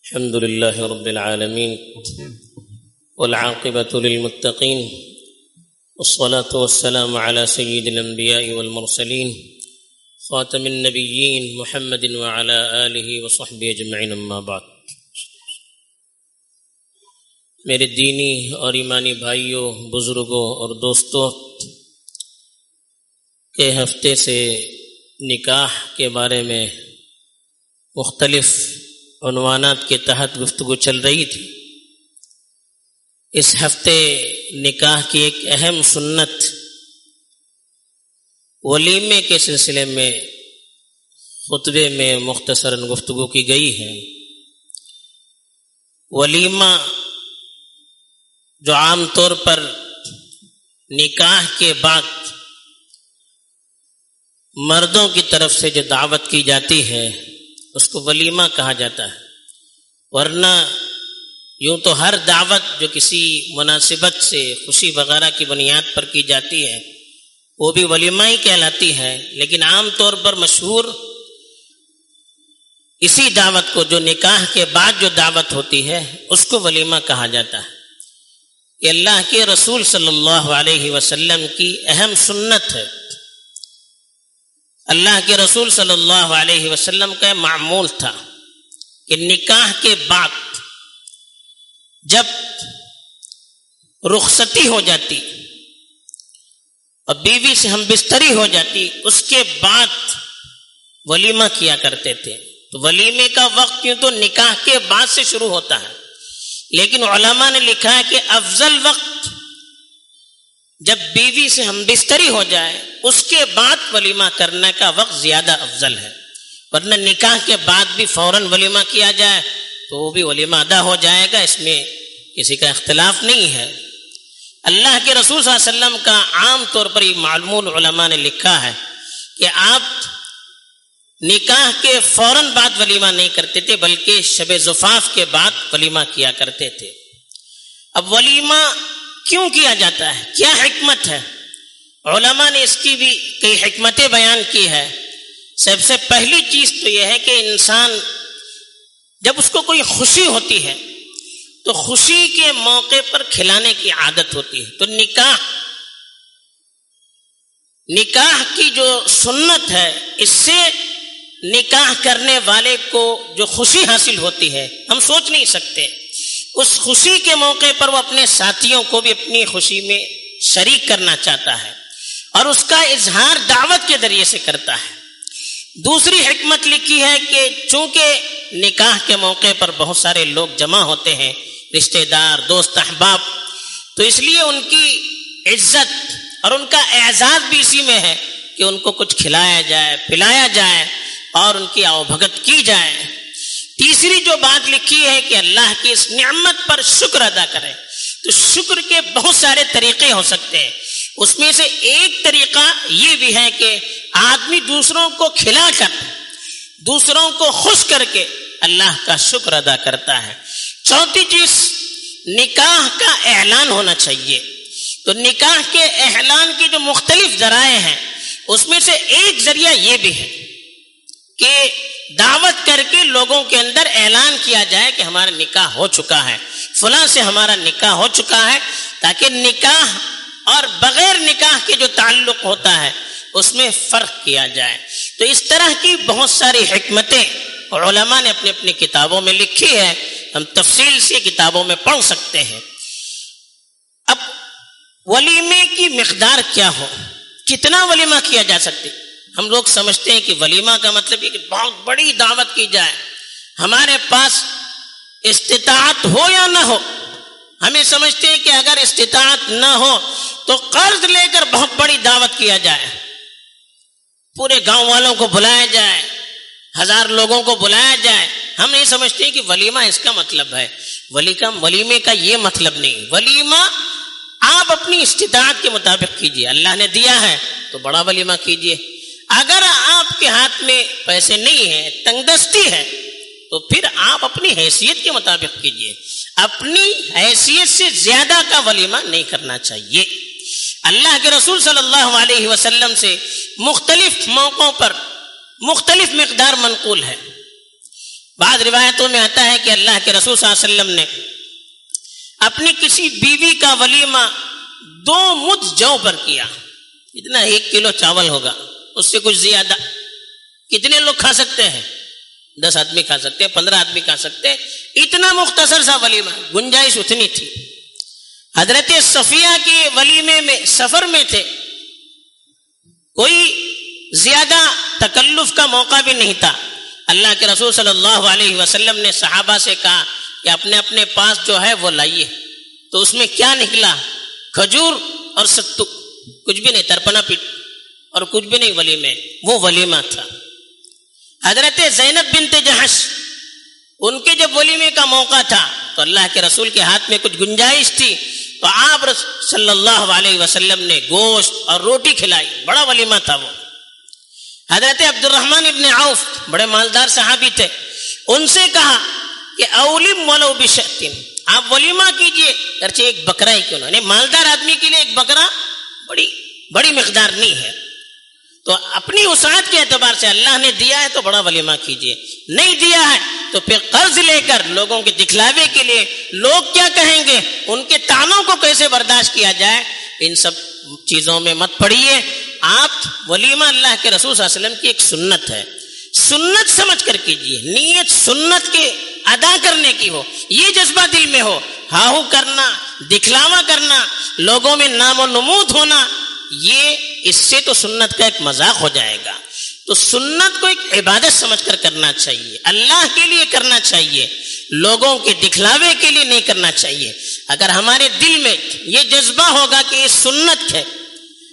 الحمد لله رب العالمين والعاقبة للمتقين والصلاة والسلام على سيد الأنبياء والمرسلين خاتم النبيين محمد وعلى آله وصحبه أجمعين أما بعد۔ میرے دینی اور ایمانی بھائیوں، بزرگوں اور دوستوں، کے ہفتے سے نکاح کے بارے میں مختلف عنوانات کے تحت گفتگو چل رہی تھی۔ اس ہفتے نکاح کی ایک اہم سنت ولیمے کے سلسلے میں خطبے میں مختصراً گفتگو کی گئی ہے۔ ولیمہ جو عام طور پر نکاح کے بعد مردوں کی طرف سے جو دعوت کی جاتی ہے اس کو ولیمہ کہا جاتا ہے، ورنہ یوں تو ہر دعوت جو کسی مناسبت سے خوشی وغیرہ کی بنیاد پر کی جاتی ہے وہ بھی ولیمہ ہی کہلاتی ہے، لیکن عام طور پر مشہور اسی دعوت کو جو نکاح کے بعد جو دعوت ہوتی ہے اس کو ولیمہ کہا جاتا ہے۔ یہ اللہ کے رسول صلی اللہ علیہ وسلم کی اہم سنت ہے۔ اللہ کے رسول صلی اللہ علیہ وسلم کا معمول تھا کہ نکاح کے بعد جب رخصتی ہو جاتی اور بیوی سے ہم بستری ہو جاتی اس کے بعد ولیمہ کیا کرتے تھے۔ تو ولیمے کا وقت کیوں تو نکاح کے بعد سے شروع ہوتا ہے، لیکن علماء نے لکھا ہے کہ افضل وقت جب بیوی سے ہم بستری ہو جائے اس کے بعد ولیمہ کرنے کا وقت زیادہ افضل ہے، ورنہ نکاح کے بعد بھی فوراً ولیمہ کیا جائے تو وہ بھی ولیمہ ادا ہو جائے گا، اس میں کسی کا اختلاف نہیں ہے۔ اللہ کے رسول صلی اللہ علیہ وسلم کا عام طور پر یہ معلوم علماء نے لکھا ہے کہ آپ نکاح کے فوراً بعد ولیمہ نہیں کرتے تھے بلکہ شب زفاف کے بعد ولیمہ کیا کرتے تھے۔ اب ولیمہ کیوں کیا جاتا ہے، کیا حکمت ہے؟ علماء نے اس کی بھی کئی حکمتیں بیان کی ہے۔ سب سے پہلی چیز تو یہ ہے کہ انسان جب اس کو کوئی خوشی ہوتی ہے تو خوشی کے موقع پر کھلانے کی عادت ہوتی ہے۔ تو نکاح کی جو سنت ہے اس سے نکاح کرنے والے کو جو خوشی حاصل ہوتی ہے ہم سوچ نہیں سکتے۔ اس خوشی کے موقع پر وہ اپنے ساتھیوں کو بھی اپنی خوشی میں شریک کرنا چاہتا ہے اور اس کا اظہار دعوت کے ذریعے سے کرتا ہے۔ دوسری حکمت لکھی ہے کہ چونکہ نکاح کے موقع پر بہت سارے لوگ جمع ہوتے ہیں، رشتہ دار، دوست، احباب، تو اس لیے ان کی عزت اور ان کا اعزاز بھی اسی میں ہے کہ ان کو کچھ کھلایا جائے، پلایا جائے اور ان کی آؤ بھگت کی جائے۔ تیسری جو بات لکھی ہے کہ اللہ کی اس نعمت پر شکر ادا کرے، تو شکر کے بہت سارے طریقے ہو سکتے ہیں، اس میں سے ایک طریقہ یہ بھی ہے کہ آدمی دوسروں کو کھلا کر، دوسروں کو خوش کر کے اللہ کا شکر ادا کرتا ہے۔ چوتھی چیز نکاح کا اعلان ہونا چاہیے۔ تو نکاح کے اعلان کی جو مختلف ذرائع ہیں اس میں سے ایک ذریعہ یہ بھی ہے کہ دعوت کر کے لوگوں کے اندر اعلان کیا جائے کہ ہمارا نکاح ہو چکا ہے، فلاں سے ہمارا نکاح ہو چکا ہے، تاکہ نکاح اور بغیر نکاح کے جو تعلق ہوتا ہے اس میں فرق کیا جائے۔ تو اس طرح کی بہت ساری حکمتیں علماء نے اپنی اپنی کتابوں میں لکھی ہے، ہم تفصیل سے کتابوں میں پڑھ سکتے ہیں۔ اب ولیمے کی مقدار کیا ہو، کتنا ولیمہ کیا جا سکتے؟ ہم لوگ سمجھتے ہیں کہ ولیمہ کا مطلب یہ کہ بہت بڑی دعوت کی جائے، ہمارے پاس استطاعت ہو یا نہ ہو، ہمیں سمجھتے ہیں کہ اگر استطاعت نہ ہو تو قرض لے کر بہت بڑی دعوت کیا جائے، پورے گاؤں والوں کو بلایا جائے، 1000 لوگوں کو بلایا جائے۔ ہم نہیں سمجھتے کہ ولیمہ اس کا مطلب ہے۔ ولیمے کا یہ مطلب نہیں۔ ولیمہ آپ اپنی استطاعت کے مطابق کیجیے، اللہ نے دیا ہے تو بڑا ولیمہ کیجیے۔ اگر آپ کے ہاتھ میں پیسے نہیں ہیں، تنگ دستی ہے، تو پھر آپ اپنی حیثیت کے مطابق کیجیے، اپنی حیثیت سے زیادہ کا ولیمہ نہیں کرنا چاہیے۔ اللہ کے رسول صلی اللہ علیہ وسلم سے مختلف موقعوں پر مختلف مقدار منقول ہے۔ بعض روایتوں میں آتا ہے کہ اللہ کے رسول صلی اللہ علیہ وسلم نے اپنی کسی بیوی کا ولیمہ 2 مد جو پر کیا. اتنا 1 کلو چاول ہوگا, اس سے کچھ زیادہ. کتنے لوگ کھا سکتے ہیں؟ 10 آدمی کھا سکتے ہیں, 15 آدمی کھا سکتے ہیں. اتنا مختصر سا ولیمہ, گنجائش اتنی تھی. حضرت صفیہ کے ولیمے میں سفر میں تھے, کوئی زیادہ تکلف کا موقع بھی نہیں تھا. اللہ کے رسول صلی اللہ علیہ وسلم نے صحابہ سے کہا کہ اپنے اپنے پاس جو ہے وہ لائیے. تو اس میں کیا نکلا؟ کھجور اور ستو, کچھ بھی نہیں, ترپنا پیٹ اور کچھ بھی نہیں ولیمے. وہ ولیمہ تھا. حضرت زینب بنت جہش, ان کے جب ولیمے کا موقع تھا تو اللہ کے رسول کے ہاتھ میں کچھ گنجائش تھی, تو آپ صلی اللہ علیہ وسلم نے گوشت اور روٹی کھلائی. بڑا ولیمہ تھا وہ. حضرت عبد الرحمن ابن عوف بڑے مالدار صحابی تھے, ان سے کہا کہ اولم ولو بشأت, آپ ولیمہ کیجئے اگرچہ ایک بکرا ہی کیوں نہ. یعنی مالدار آدمی کے لیے ایک بکرا بڑی مقدار نہیں ہے. تو اپنی وسعت کے اعتبار سے اللہ نے دیا ہے تو بڑا ولیمہ کیجئے, نہیں دیا ہے تو پھر قرض لے کر لوگوں کے دکھلاوے کے لیے لوگ کیا کہیں گے, ان کے طعنوں کو کیسے برداشت کیا جائے, ان سب چیزوں میں مت پڑیے. آپ ولیمہ اللہ کے رسول صلی اللہ علیہ وسلم کی ایک سنت ہے, سنت سمجھ کر کیجئے. نیت سنت کے ادا کرنے کی ہو, یہ جذبہ دل میں ہو. ہاہو کرنا, دکھلاوا کرنا, لوگوں میں نام و نمود ہونا, یہ اس سے تو سنت کا ایک مذاق ہو جائے گا. تو سنت کو ایک عبادت سمجھ کر کرنا چاہیے, اللہ کے لیے کرنا چاہیے, لوگوں کے دکھلاوے کے لیے نہیں کرنا چاہیے. اگر ہمارے دل میں یہ جذبہ ہوگا کہ یہ سنت ہے,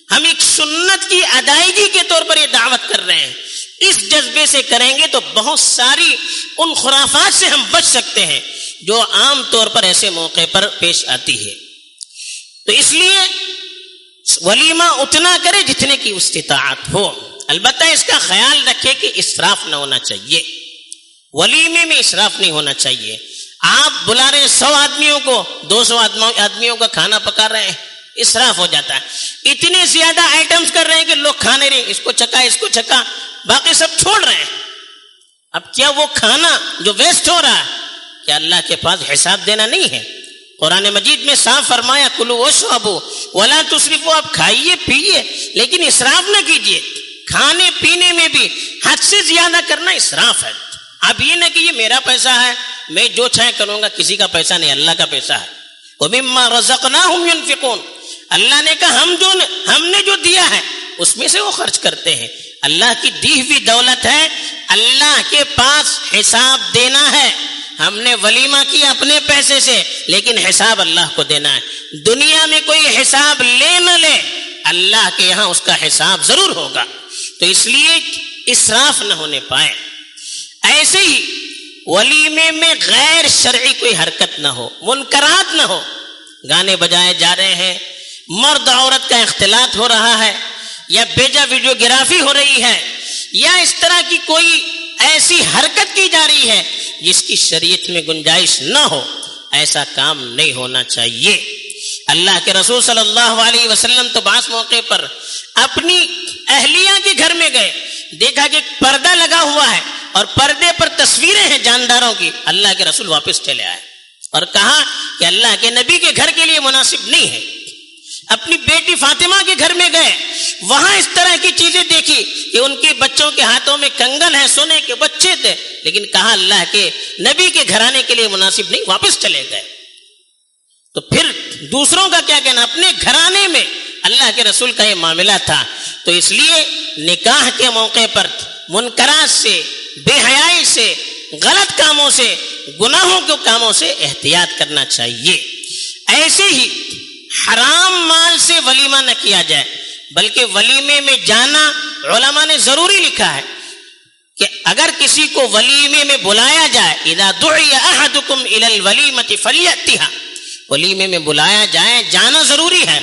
ہم ایک سنت کی ادائیگی کے طور پر یہ دعوت کر رہے ہیں, اس جذبے سے کریں گے تو بہت ساری ان خرافات سے ہم بچ سکتے ہیں جو عام طور پر ایسے موقع پر پیش آتی ہے. تو اس لیے ولیمہ اتنا کرے جتنے کی استطاعت ہو. البتہ اس کا خیال رکھے کہ اسراف نہ ہونا چاہیے, ولیمے میں اسراف نہیں ہونا چاہیے. آپ بلا رہے 100 آدمیوں کو, 200 آدمیوں کا کھانا پکا رہے ہیں, اسراف ہو جاتا ہے. اتنے زیادہ آئٹمز کر رہے ہیں کہ لوگ کھانے رہے, اس کو چکا اس کو چکا, باقی سب چھوڑ رہے ہیں. اب کیا وہ کھانا جو ویسٹ ہو رہا ہے, کیا اللہ کے پاس حساب دینا نہیں ہے؟ قرآن مجید میں صاف فرمایا کلوا واشربوا ولا تسرفوا, آپ کھائیے پیئیے لیکن اسراف نہ کیجیے. کھانے پینے میں بھی حد سے زیادہ کرنا اسراف ہے. اب یہ نہ کہ یہ میرا پیسہ ہے, میں جو چاہے کروں گا, کسی کا پیسہ نہیں, اللہ کا پیسہ ہے. وَمِمَّا رَزَقْنَاهُمْ يُنْفِقُونَ, اللہ نے کہا ہم نے جو دیا ہے اس میں سے وہ خرچ کرتے ہیں. اللہ کی دی ہوئی دولت ہے, اللہ کے پاس حساب دینا ہے. ہم نے ولیمہ کیا اپنے پیسے سے, لیکن حساب اللہ کو دینا ہے. دنیا میں کوئی حساب لے نہ لے, اللہ کے یہاں اس کا حساب ضرور ہوگا. تو اس لیے اسراف نہ ہونے پائے. ایسے ہی ولیمے میں غیر شرعی کوئی حرکت نہ ہو, منکرات نہ ہو. گانے بجائے جا رہے ہیں, مرد عورت کا اختلاط ہو رہا ہے, یا بیجا ویڈیوگرافی ہو رہی ہے, یا اس طرح کی کوئی ایسی حرکت کی جا رہی ہے جس کی شریعت میں گنجائش نہ ہو. ایسا کام نہیں ہونا چاہیے. اللہ کے رسول صلی اللہ علیہ وسلم تو بعض موقع پر اپنی اہلیہ کے گھر میں گئے, دیکھا کہ پردہ لگا ہوا ہے اور پردے پر تصویریں ہیں جانداروں کی. اللہ کے رسول واپس چلے آئے اور کہا کہ اللہ کے نبی کے گھر کے لیے مناسب نہیں ہے. اپنی بیٹی فاطمہ کے گھر میں گئے, وہاں اس طرح کی چیزیں دیکھی کہ ان کے بچوں کے ہاتھوں میں کنگن ہے, سونے کے بچے تھے, لیکن کہا اللہ کے نبی کے گھرانے کے لیے مناسب نہیں, واپس چلے گئے. تو پھر دوسروں کا کیا کہنا, اپنے گھرانے میں اللہ کے رسول کا یہ معاملہ تھا. تو اس لیے نکاح کے موقع پر منکرات سے, بے حیائی سے, غلط کاموں سے, گناہوں کے کاموں سے احتیاط کرنا چاہیے. ایسے ہی حرام مال سے ولیمہ نہ کیا جائے, بلکہ ولیمے میں جانا علماء نے ضروری لکھا ہے کہ اگر کسی کو ولیمے میں بلایا جائے, اذا دعی احدکم الی الولیمۃ فلیأتها, ولیمے میں بلایا جائے, جانا ضروری ہے,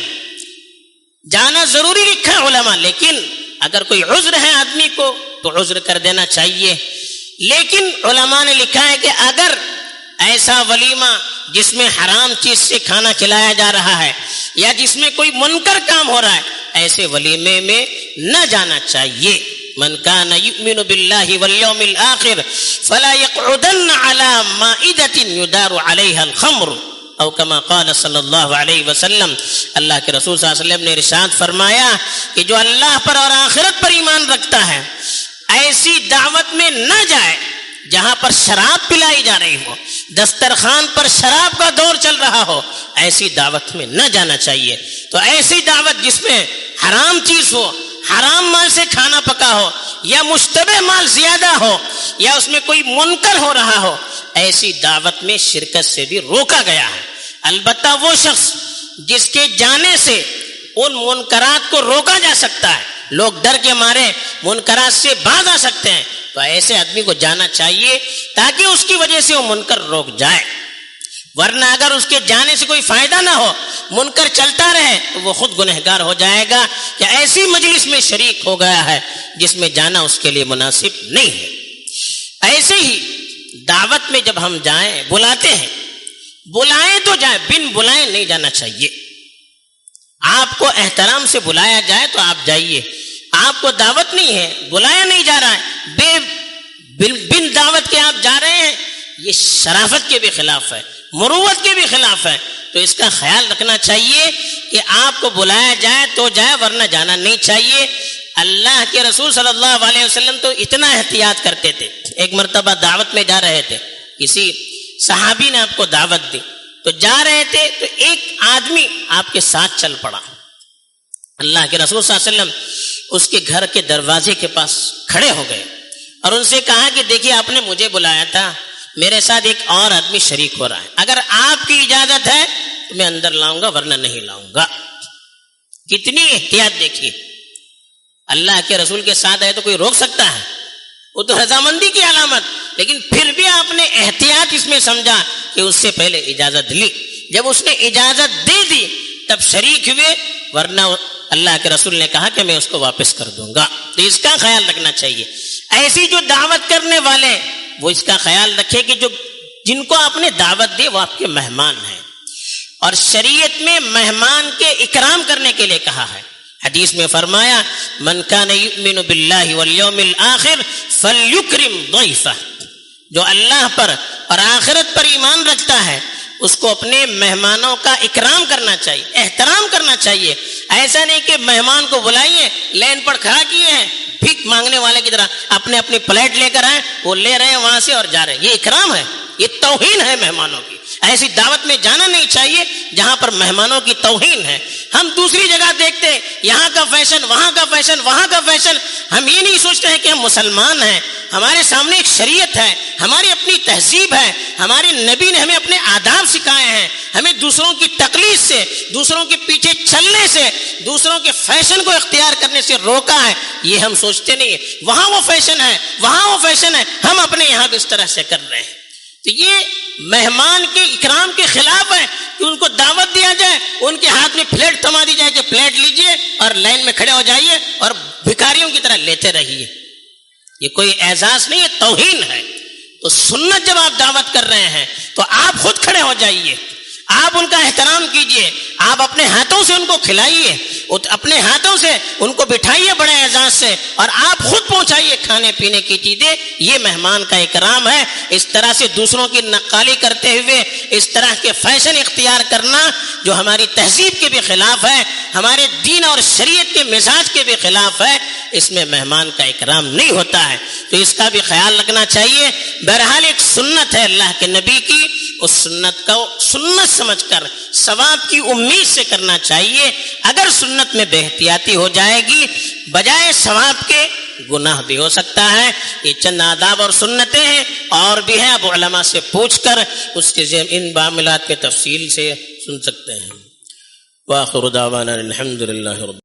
جانا ضروری لکھا ہے علماء. لیکن اگر کوئی عذر ہے آدمی کو تو عذر کر دینا چاہیے. لیکن علماء نے لکھا ہے کہ اگر ایسا ولیمہ جس میں حرام چیز سے کھانا کھلایا جا رہا ہے یا جس میں کوئی منکر کام ہو رہا ہے, ایسے ولیمے میں نہ جانا چاہیے. من کان یؤمن باللہ والیوم الآخر فلا یقعدن علی مائدۃ یدار علیہا الخمر او کما قال صلی اللہ علیہ وسلم. اللہ کے رسول صلی اللہ علیہ وسلم نے ارشاد فرمایا کہ جو اللہ پر اور آخرت پر ایمان رکھتا ہے ایسی دعوت میں نہ جائے جہاں پر شراب پلائی جا رہی ہو، دسترخوان پر شراب کا دور چل رہا ہو، ایسی دعوت میں نہ جانا چاہیے. تو ایسی دعوت جس میں حرام چیز ہو، حرام مال سے کھانا پکا ہو، یا مشتبہ مال زیادہ ہو، یا اس میں کوئی منکر ہو رہا ہو، ایسی دعوت میں شرکت سے بھی روکا گیا ہے. البتہ وہ شخص جس کے جانے سے ان منکرات کو روکا جا سکتا ہے، لوگ ڈر کے مارے منکرات سے باز آ سکتے ہیں، تو ایسے آدمی کو جانا چاہیے تاکہ اس کی وجہ سے وہ منکر روک جائے. ورنہ اگر اس کے جانے سے کوئی فائدہ نہ ہو، منکر چلتا رہے، تو وہ خود گنہگار ہو جائے گا کہ ایسی مجلس میں شریک ہو گیا ہے جس میں جانا اس کے لیے مناسب نہیں ہے. ایسے ہی دعوت میں جب ہم جائیں، بلاتے ہیں، بلائیں تو جائیں، بن بلائیں نہیں جانا چاہیے. آپ کو احترام سے بلایا جائے تو آپ جائیے. آپ کو دعوت نہیں ہے، بلایا نہیں جا رہا ہے، بن دعوت کے آپ جا رہے ہیں، یہ شرافت کے بھی خلاف ہے، مروت کے بھی خلاف ہے. تو اس کا خیال رکھنا چاہیے کہ آپ کو بلایا جائے تو جائے، ورنہ جانا نہیں چاہیے. اللہ کے رسول صلی اللہ علیہ وسلم تو اتنا احتیاط کرتے تھے. ایک مرتبہ دعوت میں جا رہے تھے، کسی صحابی نے آپ کو دعوت دی، تو جا رہے تھے تو ایک آدمی آپ کے ساتھ چل پڑا. اللہ کے رسول صلی اللہ علیہ وسلم اس کے گھر کے دروازے کے پاس کھڑے ہو گئے اور ان سے کہا کہ دیکھیے آپ نے مجھے بلایا تھا، میرے ساتھ ایک اور آدمی شریک ہو رہا ہے، اگر آپ کی اجازت ہے تو میں اندر لاؤں گا، ورنہ نہیں لاؤں گا. کتنی احتیاط دیکھیے. اللہ کے رسول کے ساتھ ہے تو کوئی روک سکتا ہے؟ وہ تو رضامندی کی علامت، لیکن پھر بھی آپ نے احتیاط اس میں سمجھا کہ اس سے پہلے اجازت لی. جب اس نے اجازت دے دی تب شریک ہوئے، ورنہ اللہ کے رسول نے کہا کہ میں اس کو واپس کر دوں گا. تو اس کا خیال رکھنا چاہیے. ایسی جو دعوت کرنے والے وہ اس کا خیال رکھے کہ جن کو آپ نے دعوت دی وہ آپ کے مہمان ہیں، اور شریعت میں مہمان کے اکرام کرنے کے لیے کہا ہے. حدیث میں فرمایا من کان یؤمن باللہ والیوم الآخر فلیکرم ضیفہ. جو اللہ پر اور آخرت پر ایمان رکھتا ہے اس کو اپنے مہمانوں کا اکرام کرنا چاہیے، احترام کرنا چاہیے. ایسا نہیں کہ مہمان کو بلائیے، لین پر کھڑا کیے ہیں، بھیک مانگنے والے کی طرح اپنے اپنی پلیٹ لے کر آئے، وہ لے رہے ہیں وہاں سے اور جا رہے ہیں. یہ اکرام ہے، یہ توہین ہے مہمانوں کی. ایسی دعوت میں جانا نہیں چاہیے جہاں پر مہمانوں کی توہین ہے. ہم دوسری جگہ دیکھتے ہیں یہاں کا فیشن، وہاں کا فیشن، وہاں کا فیشن. ہم یہ نہیں سوچتے ہیں کہ ہم مسلمان ہیں، ہمارے سامنے ایک شریعت ہے، ہماری اپنی تہذیب ہے، ہمارے نبی نے ہمیں اپنے آداب سکھائے ہیں. ہمیں دوسروں کی تقلید سے، دوسروں کے پیچھے چلنے سے، دوسروں کے فیشن کو اختیار کرنے سے روکا ہے. یہ ہم سوچتے نہیں ہیں وہاں وہ فیشن ہے، وہاں وہ فیشن ہے، ہم اپنے یہاں بھی اس طرح سے کر رہے ہیں. تو یہ مہمان کے اکرام کے خلاف ہے کہ ان کو دعوت دیا جائے، ان کے ہاتھ میں پلیٹ تھما دی جائے کہ پلیٹ لیجئے اور لائن میں کھڑے ہو جائیے اور بھکاریوں کی طرح لیتے رہیے. یہ کوئی اعزاز نہیں ہے، توہین ہے. تو سنت جب آپ دعوت کر رہے ہیں تو آپ خود کھڑے ہو جائیے، آپ ان کا احترام کیجئے، آپ اپنے ہاتھوں سے ان کو کھلائیے، اپنے ہاتھوں سے ان کو بٹھائیے بڑے اعزاز سے، اور آپ خود پہنچائیے کھانے پینے کی چیزیں. یہ مہمان کا اکرام ہے. اس طرح سے دوسروں کی نقالی کرتے ہوئے اس طرح کے فیشن اختیار کرنا جو ہماری تہذیب کے بھی خلاف ہے، ہمارے دین اور شریعت کے مزاج کے بھی خلاف ہے، اس میں مہمان کا اکرام نہیں ہوتا ہے. تو اس کا بھی خیال رکھنا چاہیے. بہرحال ایک سنت ہے اللہ کے نبی کی، اس سنت کو سنت سمجھ کر ثواب کی امید سے کرنا چاہیے. اگر سنت میں بے احتیاطی ہو جائے گی بجائے ثواب کے گناہ بھی ہو سکتا ہے. یہ چند آداب اور سنتیں ہیں، اور بھی ہیں، اب علماء سے پوچھ کر اس کے ان معاملات کے تفصیل سے سن سکتے ہیں. وآخر دعوانا الحمد للہ رب